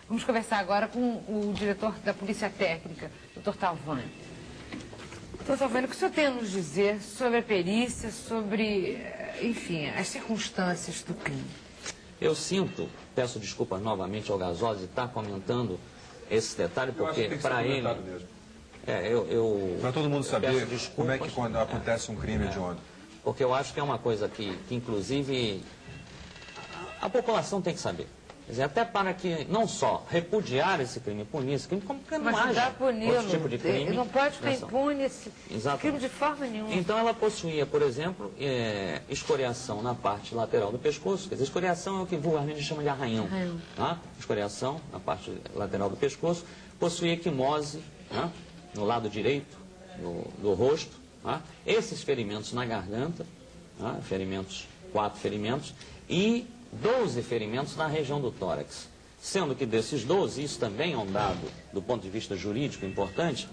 Vamos conversar agora com o diretor da Polícia Técnica, Dr. Talvani. Dr. Talvani, o que o senhor tem a nos dizer sobre a perícia, sobre, enfim, as circunstâncias do crime? Eu sinto, peço desculpas novamente ao Gasosi de estar comentando esse detalhe, porque para ele... Para todo mundo saber como é que quando acontece um crime hediondo. Porque eu acho que é uma coisa que inclusive, a população tem que saber. Quer dizer, até para que não só repudiar esse crime, punir esse crime, como que não haja outro tipo de crime. Não pode ficar impune esse crime de forma nenhuma. Então ela possuía, por exemplo, escoriação na parte lateral do pescoço. Quer dizer, escoriação é o que vulgarmente chama de arranhão. Tá? Escoriação na parte lateral do pescoço. Possuía equimose, né, no lado direito do rosto. Tá? Esses ferimentos na garganta, tá? 4 ferimentos, e 12 ferimentos na região do tórax. Sendo que desses 12, isso também é um dado do ponto de vista jurídico importante,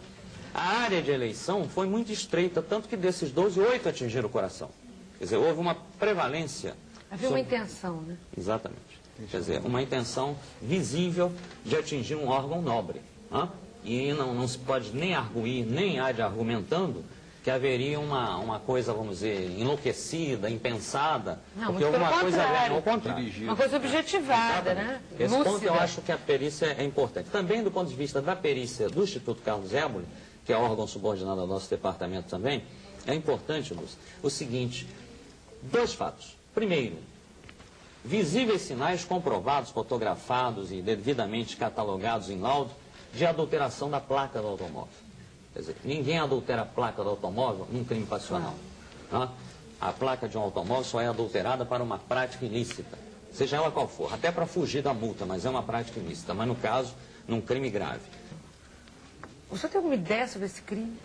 a área de eleição foi muito estreita, tanto que desses 12, 8 atingiram o coração. Quer dizer, houve uma prevalência... Havia uma intenção, né? Exatamente. Quer dizer, uma intenção visível de atingir um órgão nobre. Né? E não se pode nem arguir, nem há de argumentando que haveria uma coisa, vamos dizer, enlouquecida, impensada, não, porque alguma coisa é ao contrário. Uma coisa objetivada, né? Esse ponto eu acho que a perícia é importante. Também do ponto de vista da perícia do Instituto Carlos Éboli, que é órgão subordinado ao nosso departamento também, é importante, Lúcio, o seguinte, 2 fatos. Primeiro, visíveis sinais comprovados, fotografados e devidamente catalogados em laudo de adulteração da placa do automóvel. Quer dizer, ninguém adultera a placa do automóvel num crime passional. Tá? A placa de um automóvel só é adulterada para uma prática ilícita, seja ela qual for, até para fugir da multa, mas é uma prática ilícita, mas no caso, num crime grave. O senhor tem alguma ideia sobre esse crime?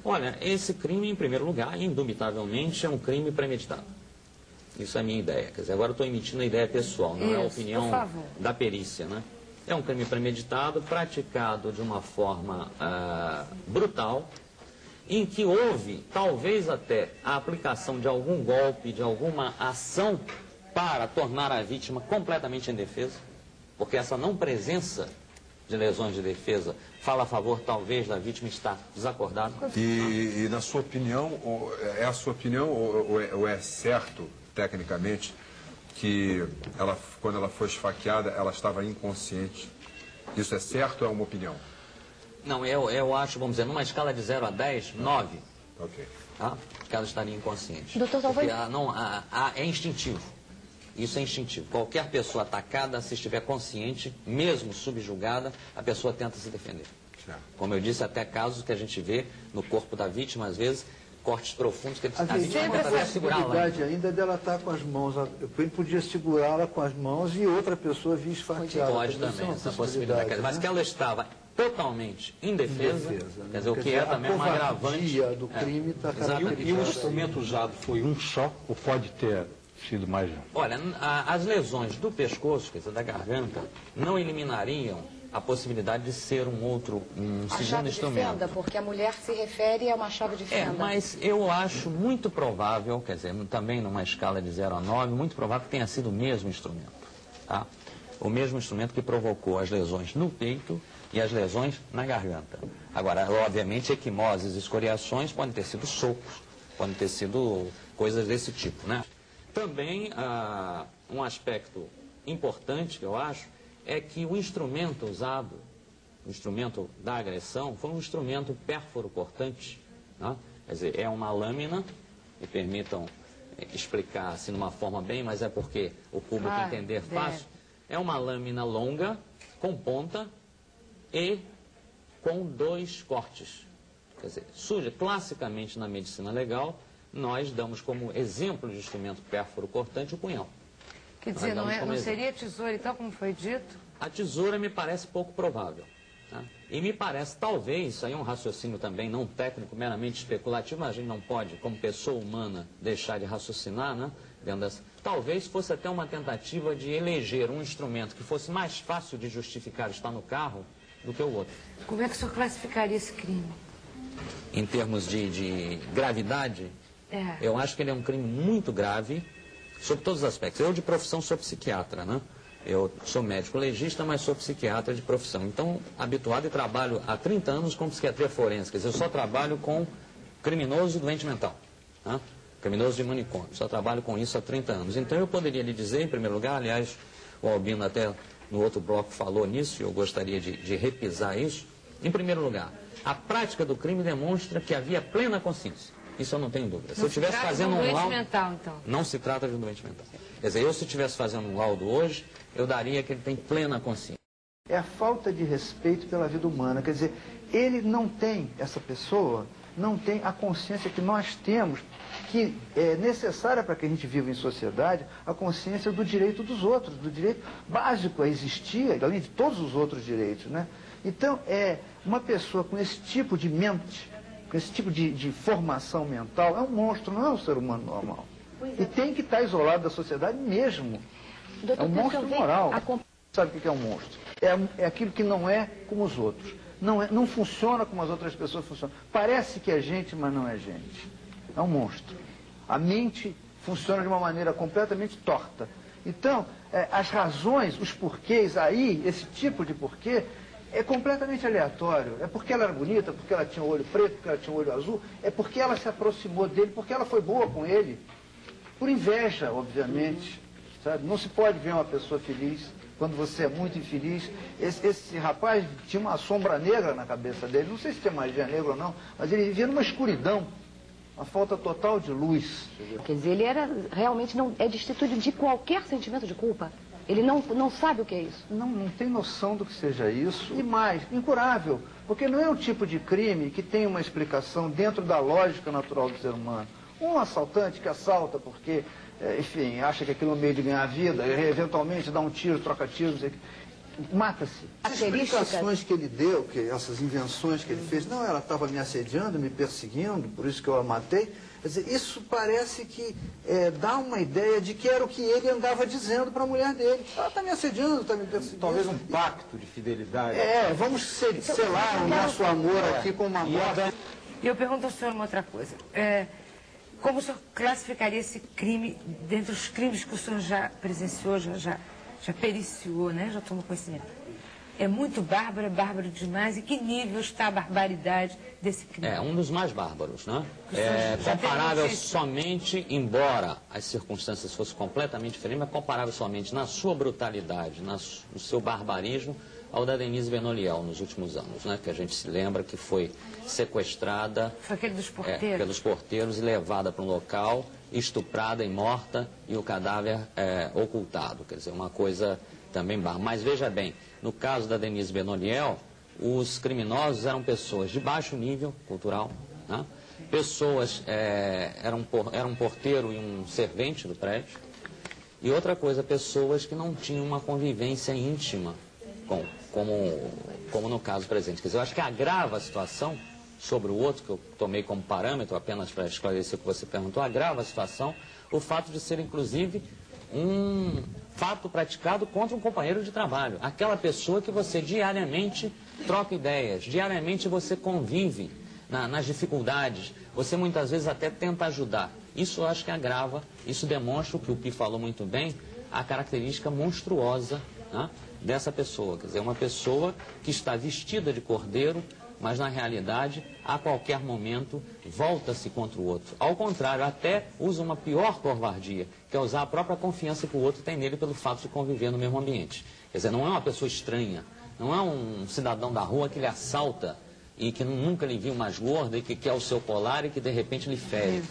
Olha, esse crime, em primeiro lugar, indubitavelmente, é um crime premeditado. Isso é a minha ideia. Quer dizer, agora eu estou emitindo a ideia pessoal, não é a opinião da perícia, né? É um crime premeditado, praticado de uma forma brutal, em que houve, talvez até, a aplicação de algum golpe, de alguma ação para tornar a vítima completamente indefesa, porque essa não presença de lesões de defesa fala a favor, talvez, da vítima estar desacordada. E na sua opinião, é a sua opinião ou é certo, tecnicamente, que quando ela foi esfaqueada, ela estava inconsciente? Isso é certo ou é uma opinião? Não, eu acho, vamos dizer, numa escala de 0 a 10, 9. Ok. Tá? Que ela estaria inconsciente. Doutor Talvani... é instintivo. Isso é instintivo. Qualquer pessoa atacada, se estiver consciente, mesmo subjugada, a pessoa tenta se defender. Certo. Como eu disse, até casos que a gente vê no corpo da vítima, às vezes, cortes profundos que a vítima tenta até segurar lá. A possibilidade ainda dela estar com as mãos, ele podia segurá-la com as mãos e outra pessoa vir esfaqueada. Pode também, essa possibilidade. Né? Mas que ela estava totalmente indefesa, quer dizer, o que é também uma agravante. Do crime está caracterizada. E o instrumento usado foi um só ou pode ter sido mais um? Olha, as lesões do pescoço, quer dizer, da garganta, não eliminariam a possibilidade de ser um segundo instrumento. Fenda, porque a mulher se refere a uma chave de fenda. Mas eu acho muito provável, quer dizer, também numa escala de 0 a 9, muito provável que tenha sido o mesmo instrumento. Tá? O mesmo instrumento que provocou as lesões no peito e as lesões na garganta. Agora, obviamente, equimoses e escoriações podem ter sido socos, podem ter sido coisas desse tipo, né? Também, um aspecto importante que eu acho, é que o instrumento usado, o instrumento da agressão, foi um instrumento pérfuro-cortante. Né? Quer dizer, é uma lâmina, me permitam explicar assim de uma forma bem, mas é porque o público entender fácil. É uma lâmina longa, com ponta e com 2 cortes. Quer dizer, classicamente na medicina legal, nós damos como exemplo de instrumento pérfuro-cortante o punhal. Quer dizer, não seria tesoura e tal, como foi dito? A tesoura me parece pouco provável. Tá? E me parece, talvez, isso aí é um raciocínio também não técnico, meramente especulativo, mas a gente não pode, como pessoa humana, deixar de raciocinar, né? Talvez fosse até uma tentativa de eleger um instrumento que fosse mais fácil de justificar estar no carro do que o outro. Como é que o senhor classificaria esse crime? Em termos de gravidade, eu acho que ele é um crime muito grave, sob todos os aspectos. Eu, de profissão, sou psiquiatra, né? Eu sou médico legista, mas sou psiquiatra de profissão. Então, habituado e trabalho há 30 anos com psiquiatria forense. Quer dizer, eu só trabalho com criminoso doente mental, né? Criminoso de manicômio. Só trabalho com isso há 30 anos. Então, eu poderia lhe dizer, em primeiro lugar, aliás, o Albino até no outro bloco falou nisso, e eu gostaria de repisar isso. Em primeiro lugar, a prática do crime demonstra que havia plena consciência. Isso eu não tenho dúvida. Se eu estivesse fazendo um laudo... mental, então. Não se trata de um doente mental. Quer dizer, eu se estivesse fazendo um laudo hoje, eu daria que ele tem plena consciência. É a falta de respeito pela vida humana. Quer dizer, ele não tem, essa pessoa, não tem a consciência que nós temos, que é necessária para que a gente viva em sociedade, a consciência do direito dos outros, do direito básico a existir, além de todos os outros direitos, né? Então, uma pessoa com esse tipo de mente, com esse tipo de formação mental, é um monstro, não é um ser humano normal. E tem que estar isolado da sociedade mesmo. É um monstro moral. Sabe o que é um monstro? É aquilo que não é como os outros. Não funciona como as outras pessoas funcionam. Parece que é gente, mas não é gente. É um monstro. A mente funciona de uma maneira completamente torta. Então, as razões, os porquês aí, esse tipo de porquê, é completamente aleatório. É porque ela era bonita, porque ela tinha o olho preto, porque ela tinha o olho azul, é porque ela se aproximou dele, porque ela foi boa com ele. Por inveja, obviamente. Sabe? Não se pode ver uma pessoa feliz quando você é muito infeliz. Esse rapaz tinha uma sombra negra na cabeça dele, não sei se tinha magia negra ou não, mas ele vivia numa escuridão, uma falta total de luz. Quer dizer, ele realmente não é destituído de qualquer sentimento de culpa. Ele não sabe o que é isso. Não tem noção do que seja isso. E mais, incurável, porque não é um tipo de crime que tem uma explicação dentro da lógica natural do ser humano. Um assaltante que assalta porque, enfim, acha que aquilo é um meio de ganhar a vida, eventualmente dá um tiro, troca tiros, mata-se. As explicações que ele deu, essas invenções que ele fez, não, ela estava me assediando, me perseguindo, por isso que eu a matei. Quer dizer, isso parece que dá uma ideia de que era o que ele andava dizendo para a mulher dele. Ela está me assediando, está me perseguindo. Talvez um pacto de fidelidade. Vamos selar o nosso amor aqui com uma morte. E eu pergunto ao senhor uma outra coisa. Como o senhor classificaria esse crime, dentre os crimes que o senhor já presenciou, já periciou, né? Já tomou conhecimento? É muito bárbaro, é bárbaro demais. Em que nível está a barbaridade desse crime? É um dos mais bárbaros, né? É comparável somente, embora as circunstâncias fossem completamente diferentes, mas comparável somente na sua brutalidade, no seu barbarismo, ao da Denise Benoliel nos últimos anos, né? Que a gente se lembra que foi sequestrada... Foi aquele dos porteiros? Pelos porteiros e levada para um local, estuprada e morta, e o cadáver ocultado. Quer dizer, uma coisa também bárbara. Mas veja bem, no caso da Denise Benoliel, os criminosos eram pessoas de baixo nível cultural, né? Pessoas, era um porteiro e um servente do prédio, e outra coisa, pessoas que não tinham uma convivência íntima, como no caso presente. Quer dizer, eu acho que agrava a situação sobre o outro, que eu tomei como parâmetro, apenas para esclarecer o que você perguntou, agrava a situação o fato de ser, inclusive, um fato praticado contra um companheiro de trabalho. Aquela pessoa que você diariamente troca ideias, diariamente você convive nas dificuldades, você muitas vezes até tenta ajudar. Isso eu acho que agrava, isso demonstra o que o Pi falou muito bem, a característica monstruosa, né, dessa pessoa. Quer dizer, uma pessoa que está vestida de cordeiro, mas na realidade, a qualquer momento, volta-se contra o outro. Ao contrário, até usa uma pior covardia, que é usar a própria confiança que o outro tem nele pelo fato de conviver no mesmo ambiente. Quer dizer, não é uma pessoa estranha, não é um cidadão da rua que lhe assalta e que nunca lhe viu mais gorda e que quer o seu colar e que de repente lhe fere.